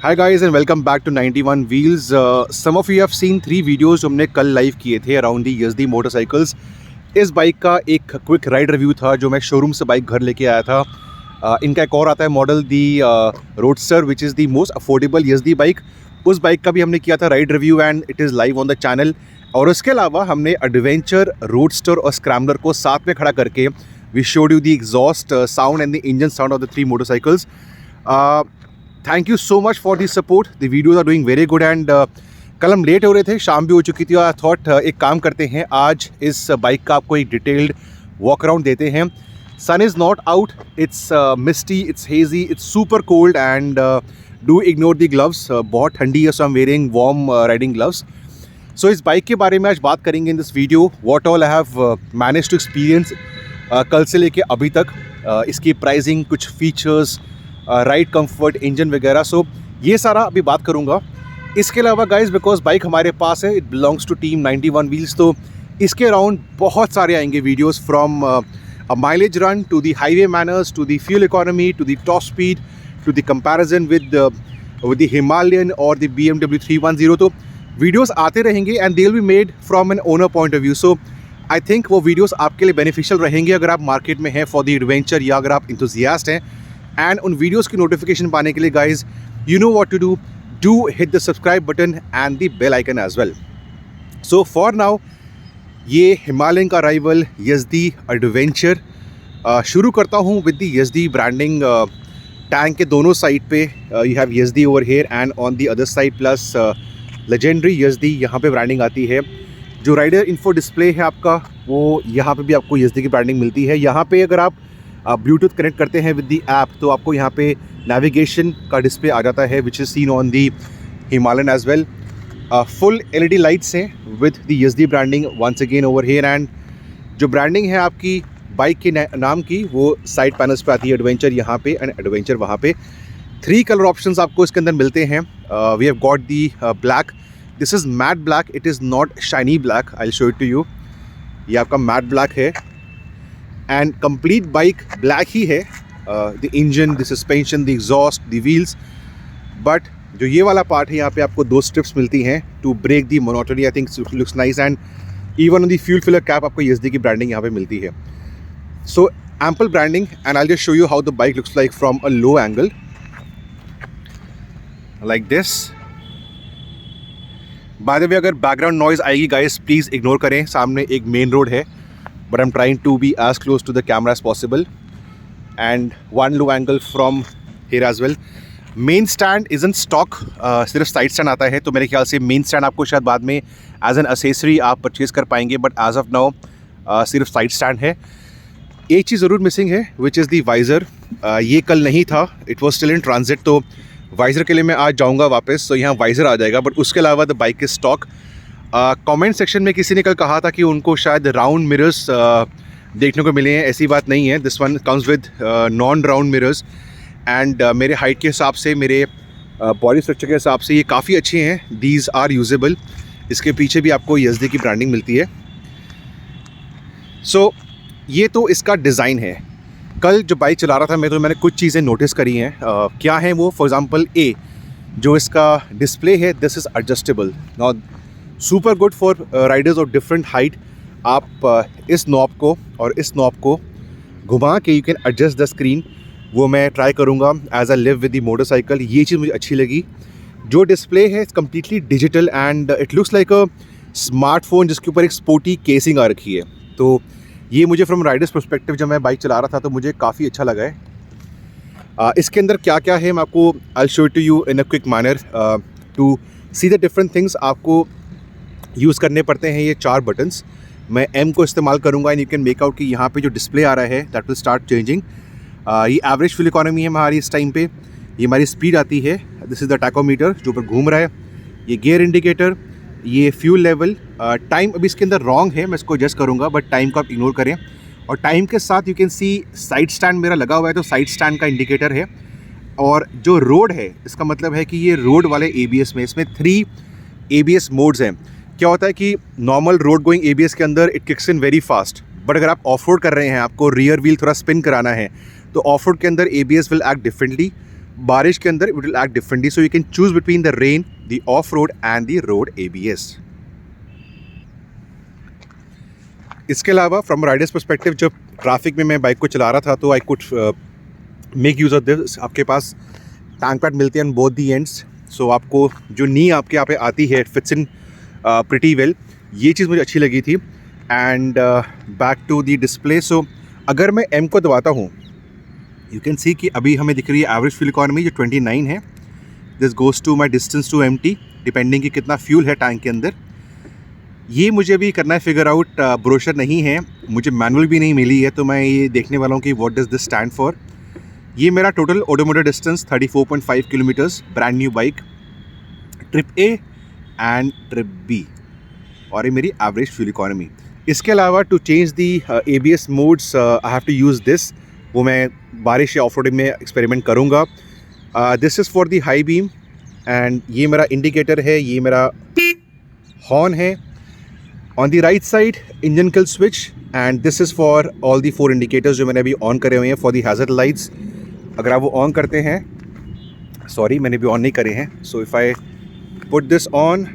Hi guys and welcome back to 91 Wheels. Some of you have seen 3 videos जो हमने कल live किए थे अराउंड दी यज़दी मोटरसाइकिल्स. इस बाइक का एक क्विक राइड रिव्यू था जो मैं शोरूम से बाइक घर लेके आया था. इनका एक और आता है model the roadster which is the most affordable Yezdi bike. उस बाइक का भी हमने किया था ride review and it is live on the channel. और उसके अलावा हमने एडवेंचर, रोडस्टर और स्क्रैम्बलर को साथ में खड़ा करके we showed you the exhaust sound and the engine sound of the 3 motorcycles. Thank you so much for the support. The videos are doing very good and कल हम लेट हो रहे थे, शाम भी हो चुकी थी. आई थॉट एक काम करते हैं, आज इस बाइक का आपको एक डिटेल्ड वॉक अराउंड देते हैं. Sun is not out, it's misty, it's hazy, it's super cold and do ignore the gloves. बहुत ठंडी है, so I am wearing warm riding gloves. So इस बाइक के बारे में आज बात करेंगे in this video. What all I have manage to experience कल से लेके अभी तक. इसकी प्राइसिंग, कुछ फीचर्स, राइड कंफर्ट, इंजन वगैरह. सो ये सारा अभी बात करूँगा. इसके अलावा गाइज बिकॉज बाइक हमारे पास है, it belongs to team 91 wheels, तो इसके अराउंड बहुत सारे आएंगे videos from a mileage run to the highway manners to the fuel economy to the top speed to the comparison with the Himalayan और the BMW 310. तो videos आते रहेंगे and they will be made from an owner point of view. So I think वो videos आपके लिए beneficial रहेंगे अगर आप मार्केट में हैं फॉर द एडवेंचर या अगर आप इंथुजियास्ट हैं. एंड उन वीडियोस की नोटिफिकेशन पाने के लिए guys you know what to do. Do hit the subscribe button and the bell icon as well. So for now ये हिमालयन का राइवल यज़दी एडवेंचर. शुरू करता हूँ with the Yezdi branding. Tank के दोनों साइड पे you have Yezdi over here and on the other side plus legendary Yezdi यहाँ पे ब्रांडिंग आती है. जो राइडर इन्फो डिस्प्ले है आपका, वो यहाँ पे भी आपको यज़दी की ब्रांडिंग मिलती है. यहाँ पे अगर आप ब्लूटूथ कनेक्ट करते हैं विद दी ऐप तो आपको यहाँ पे नेविगेशन का डिस्प्ले आ जाता है which is seen on the Himalayan as well. Full LED lights हैं with the Yezdi branding once again over here. And जो ब्रांडिंग है आपकी बाइक के नाम की वो साइड पैनल्स पे आती है. एडवेंचर यहाँ पे एंड एडवेंचर वहाँ पे. 3 कलर ऑप्शंस आपको इसके अंदर मिलते हैं. We have got the black. This is matte black, it is not shiny black. I will show it to you. ये आपका मैट ब्लैक है एंड कंप्लीट बाइक ब्लैक ही है. The engine, the suspension, the exhaust, the wheels. But जो ये वाला part है यहाँ पे आपको 2 स्ट्रिप्स मिलती हैं to break the monotony. I think looks nice. And even on the fuel filler cap आपको यज़दी की ब्रांडिंग यहाँ पे मिलती है. So ample branding and I will just show you how the bike looks like from a low angle like this. By the way अगर background noise आएगी guys please ignore करें. सामने एक मेन रोड है but I'm trying to be as close to the camera as possible and one low angle from here as well. Main stand isn't stock, सिर्फ side stand आता है. तो मेरे ख्याल से मेन स्टैंड आपको शायद बाद में एज एन असेसरी आप परचेज कर पाएंगे, बट एज ऑफ नाउ सिर्फ साइड स्टैंड है. एक चीज़ ज़रूर मिसिंग है विच इज़ दी वाइज़र. ये कल नहीं था, it was still in transit. तो वाइज़र के लिए मैं आज जाऊँगा वापस, तो यहाँ वाइज़र आ जाएगा. बट उसके अलावा the bike is stock. Comment section में किसी ने कल कहा था कि उनको शायद राउंड मिरर्स देखने को मिले हैं. ऐसी बात नहीं है. This one comes with non round mirrors and मेरे हाइट के हिसाब से, मेरे बॉडी स्ट्रक्चर के हिसाब से ये काफ़ी अच्छे हैं. These are usable. इसके पीछे भी आपको यज़दी की ब्रांडिंग मिलती है. सो ये तो इसका डिज़ाइन है. कल जो बाइक चला रहा था मैं, तो मैंने कुछ चीज़ें नोटिस करी हैं. क्या हैं वो? फॉर एग्ज़ाम्पल जो इसका डिस्प्ले है, this is adjustable. Now super good for Riders of different height. आप इस नॉब को और इस नॉब को घुमा के you can adjust the screen. वो मैं ट्राई करूँगा as a live with the motorcycle. ये चीज़ मुझे अच्छी लगी. जो डिस्प्ले है it's completely digital and it looks like a smartphone जिसके ऊपर एक स्पोर्टी केसिंग आ रखी है. तो ये मुझे फ्रॉम राइडर्स पर्सपेक्टिव जब मैं बाइक चला रहा था तो मुझे काफ़ी अच्छा लगा है. इसके अंदर क्या क्या है मैं आपको I show to you in a quick manner to see the different things. आपको यूज़ करने पड़ते हैं ये 4 बटन्स. मैं M को इस्तेमाल करूँगा and you can make out कि यहाँ पे जो डिस्प्ले आ रहा है दैट विल स्टार्ट चेंजिंग. ये एवरेज फ्यूल इकोनॉमी है हमारी इस टाइम पे. ये हमारी स्पीड आती है. दिस इज़ द टैकोमीटर जो ऊपर घूम रहा है. ये गियर इंडिकेटर, ये फ्यूल लेवल. टाइम अभी इसके अंदर रॉन्ग है, मैं इसको एडजस्ट करूँगा, बट टाइम को आप इग्नोर करें. और टाइम के साथ you can see side stand मेरा लगा हुआ है, तो साइड स्टैंड का इंडिकेटर है. और जो रोड है इसका मतलब है कि ये रोड वाले ABS में, इसमें 3 ABS मोड्स हैं. क्या होता है कि नॉर्मल रोड गोइंग ABS के अंदर it kicks in very fast, but अगर आप ऑफ रोड कर रहे हैं, आपको रियर व्हील थोड़ा स्पिन कराना है, तो ऑफ रोड के अंदर ABS विल एक्ट डिफरेंटली. बारिश के अंदर it will act differently, so you can choose between the rain, the of road and the road ABS। इसके अलावा फ्रॉम राइडर्स पर्सपेक्टिव, जब ट्रैफिक में मैं बाइक को चला रहा था तो I could make use of this. आपके पास टैंक पैड मिलते हैं ऑन बोथ दी एंड्स, सो आपको जो नी आपके यहाँ पे आती है, it fits in pretty well. ये चीज़ मुझे अच्छी लगी थी। And back to the display, so अगर मैं M को दबाता हूँ, यू कैन सी कि अभी हमें दिख रही है एवरेज फ्यूल इकॉनमी जो 29 है। This goes to my distance to empty, depending कि कितना फ्यूल है टैंक के अंदर। ये मुझे भी करना है फिगर आउट, ब्रोशर नहीं है, मुझे मैनुअल भी नहीं मिली है, तो मैं ये देखने वाला हूँ कि what does this stand for. ये मेरा total odometer distance 34.5 kilometres, brand new bike, trip A and trip B, और ये मेरी एवरेज फ्यूल इकॉनमी। इसके अलावा to change the ABS modes I have to use this, वो मैं बारिश या ऑफ रोडिंग में एक्सपेरिमेंट करूँगा। This is for the high beam, and ये मेरा इंडिकेटर है, ये मेरा हॉर्न है। On the right side engine kill switch, and this is for all the 4 indicators जो मैंने अभी ऑन करे हुए हैं फॉर दी हैज़र्ड लाइट्स। अगर आप वो ऑन करते हैं, सॉरी मैंने भी ऑन नहीं करे हैं, so if I put this on,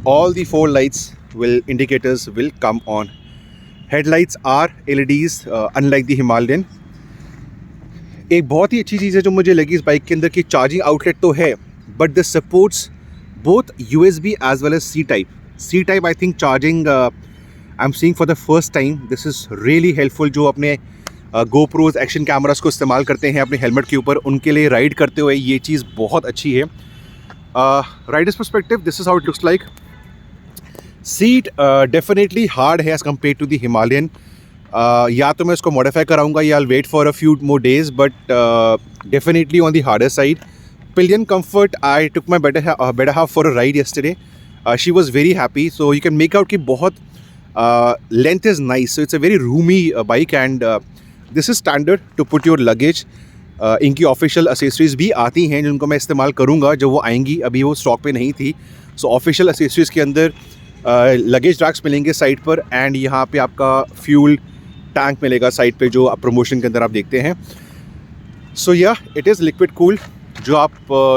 all the 4 lights indicators will come on. Headlights are LEDs, unlike the Himalayan. एक बहुत ही अच्छी चीज़ है जो मुझे लगी इस बाइक के अंदर कि चार्जिंग आउटलेट तो है, but this supports both USB as well as C type. C type I think charging I'm seeing for the first time. This is really helpful. जो अपने GoPros एक्शन कैमरास को इस्तेमाल करते हैं अपने हेलमेट के ऊपर, उनके लिए राइड करते हुए ये चीज़ बहुत अच्छी है। Riders perspective, this is how it looks like. Seat definitely hard है as compare to the Himalayan. या तो मैं इसको मॉडिफाई कराऊंगा या I wait for a few more days, but definitely on the harder side. Pillion comfort, I took my better half for a ride yesterday. She was very happy, so you can make out कि बहुत length is nice, so it's a very Rumi bike, and this is standard to put your luggage. इनकी official accessories भी आती हैं जिनको मैं इस्तेमाल करूँगा जब वो आएंगी, अभी वो स्टॉक पे नहीं थी। सो ऑफिशियल एसेसरीज़ के अंदर लगेज रैक्स मिलेंगे साइड पर, एंड यहाँ पे आपका फ्यूल टैंक मिलेगा साइड पे जो आप प्रमोशन के अंदर आप देखते हैं। सो या इट इज़ लिक्विड कूल, जो आप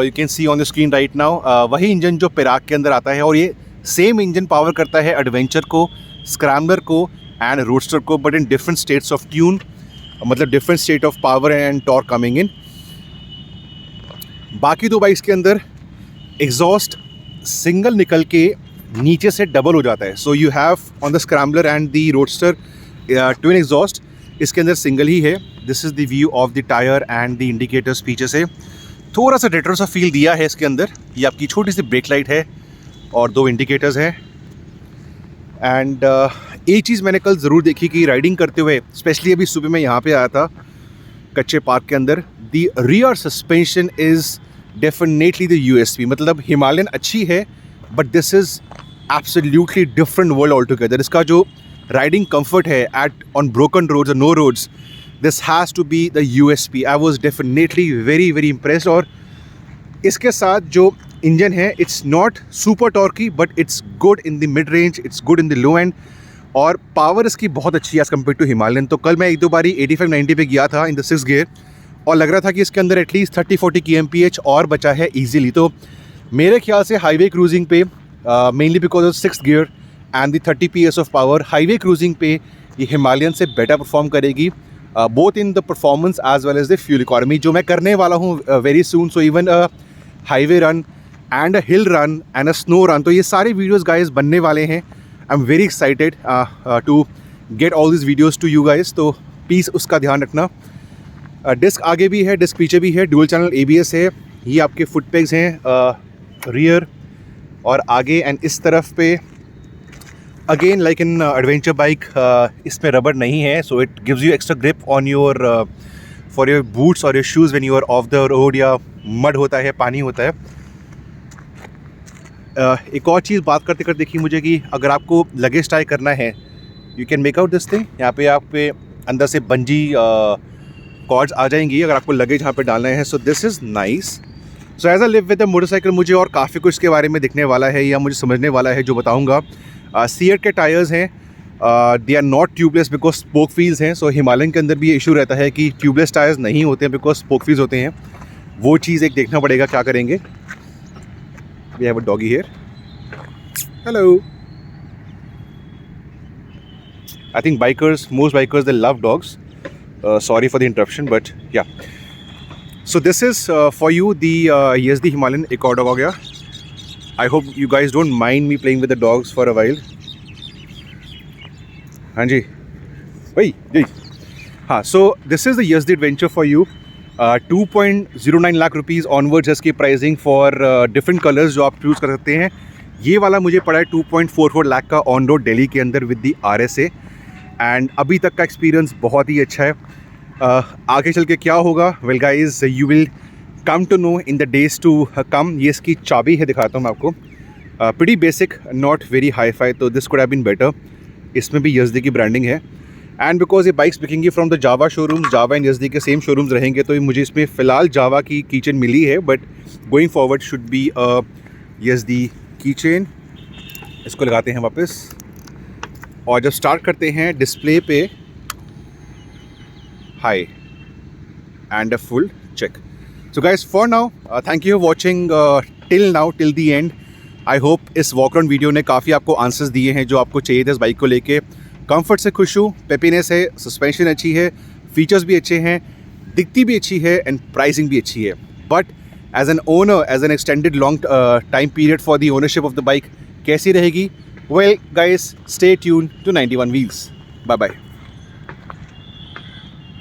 you can see on the screen right now, वही इंजन जो पेराक के अंदर आता है, और ये सेम इंजन पावर करता है एडवेंचर को, स्क्रैम्बलर को एंड रोडस्टर को, but in different states of tune, मतलब different state of power and torque coming in. बाकी 2 बाइक्स के अंदर एग्जॉस्ट सिंगल निकल के नीचे से डबल हो जाता है। So you have on the scrambler and the roadster twin exhaust, इसके अंदर सिंगल ही है। This is the view of the tyre and the indicators पीछे से। थोड़ा सा रेट्रो सा फील दिया है इसके अंदर। ये आपकी छोटी सी ब्रेक लाइट है और 2 इंडिकेटर्स हैं। एंड एक चीज़ मैंने कल ज़रूर देखी कि राइडिंग करते हुए, स्पेशली अभी सुबह मैं यहाँ पे आया था कच्चे पार्क के अंदर, the rear suspension is definitely the USP। मतलब हिमालयन अच्छी है, but this is absolutely different world all together. इसका जो राइडिंग कंफर्ट है एट ऑन ब्रोकन रोड्स और no roads, this has to be the USP। I was definitely very very impressed. और इसके साथ जो इंजन है, it's not super torquey, but it's good in the mid range, it's good in the low and, और power इसकी बहुत अच्छी है एज़ कम्पेयर टू हिमालयन। तो कल मैं 1-2 बारी 85-90 पे गया था इन द 6th गियर, और लग रहा था कि इसके अंदर एटलीस्ट 30-40 kmph और बचा है ईजिली। तो मेरे ख्याल से हाईवे क्रूजिंग पे, mainly because of 6th gear and the 30 PS of power, highway cruising पे ये हिमालयन से बेटर परफॉर्म करेगी, both in the performance as well as the fuel economy, जो मैं करने वाला हूँ very soon. So even a highway run and a hill run and a snow run, तो ये सारे वीडियोज़ गाइज बनने वाले हैं। I am very excited to get all this videos to you guys, तो प्लीज़ उसका ध्यान रखना। डिस्क आगे भी है, डिस्क पीछे भी है, डुअल चैनल ABS है। ये आपके फुट पेग्स हैं रियर और आगे, एंड इस तरफ पे again like in adventure bike इसमें रबर नहीं है, so it gives you extra grip on your for your boots और your shoes when you are off the road या मड होता है, पानी होता है। एक और चीज़ बात करते करते देखिए मुझे कि अगर आपको लगेज टाई करना है, you can make out this thing. यहाँ पे आप पे अंदर से बंजी कॉर्ड्स आ जाएंगी अगर आपको लगेज यहाँ पे डालना है। So this is nice. So as I live with the motorcycle, मुझे और काफ़ी कुछ इसके बारे में दिखने वाला है या मुझे समझने वाला है जो बताऊँगा। सीएट के टायर्स हैं, they are not tubeless because spoke wheels हैं. सो हिमालयन के अंदर भी ये इशू रहता है कि ट्यूबलेस टायर्स नहीं होते हैं बिकॉज स्पोक व्हील्स होते हैं. वो चीज़ एक देखना पड़ेगा क्या करेंगे. We have a doggy here. Hello. I think most bikers, they love dogs. Sorry for the interruption, but yeah. So this is for you the YZD Himalayan एक और dog हो गया. I hope you guys don't mind me playing with the dogs for a while. हाँ जी. वही जी. हाँ. So this is the YZD Adventure for you. 2.09 lakh rupees onwards है इसकी pricing for different colours जो आप चूज़ कर सकते हैं. ये वाला मुझे पड़ा है 2.44 लाख का ऑन रोड दिल्ली के अंदर विद दी RSA. एंड अभी तक का एक्सपीरियंस बहुत ही अच्छा है. आगे चल के क्या होगा, well guys you will come to know in the days to come. ये इसकी चाबी है, दिखाता हूँ मैं आपको. Pretty basic, not very hi fi, तो this could have been better. इसमें भी YZD की ब्रांडिंग है. एंड बिकॉज ये बाइक्स बिकेंगी from the Jawa showrooms, Jawa and YZD के सेम शोरूम्स रहेंगे, तो मुझे इसमें फ़िलहाल जावा की कीचेन मिली है, but going forward should be YZD keychain. इसको लगाते हैं वापस और जब स्टार्ट करते हैं डिस्प्ले पे high and a full check. So guys for now thank you for watching till now, till the end. I hope इस वॉक अराउंड वीडियो ने काफ़ी आपको आंसर्स दिए हैं जो आपको चाहिए थे इस बाइक को लेके. कंफर्ट से खुश हूँ, पेपीनेस है, सस्पेंशन अच्छी है, फीचर्स भी अच्छे हैं, दिखती भी अच्छी है एंड प्राइसिंग भी अच्छी है. But as an owner, as an extended long time period for the ownership of the bike कैसी रहेगी? Well guys, stay tuned to 91 Wheels. Bye bye.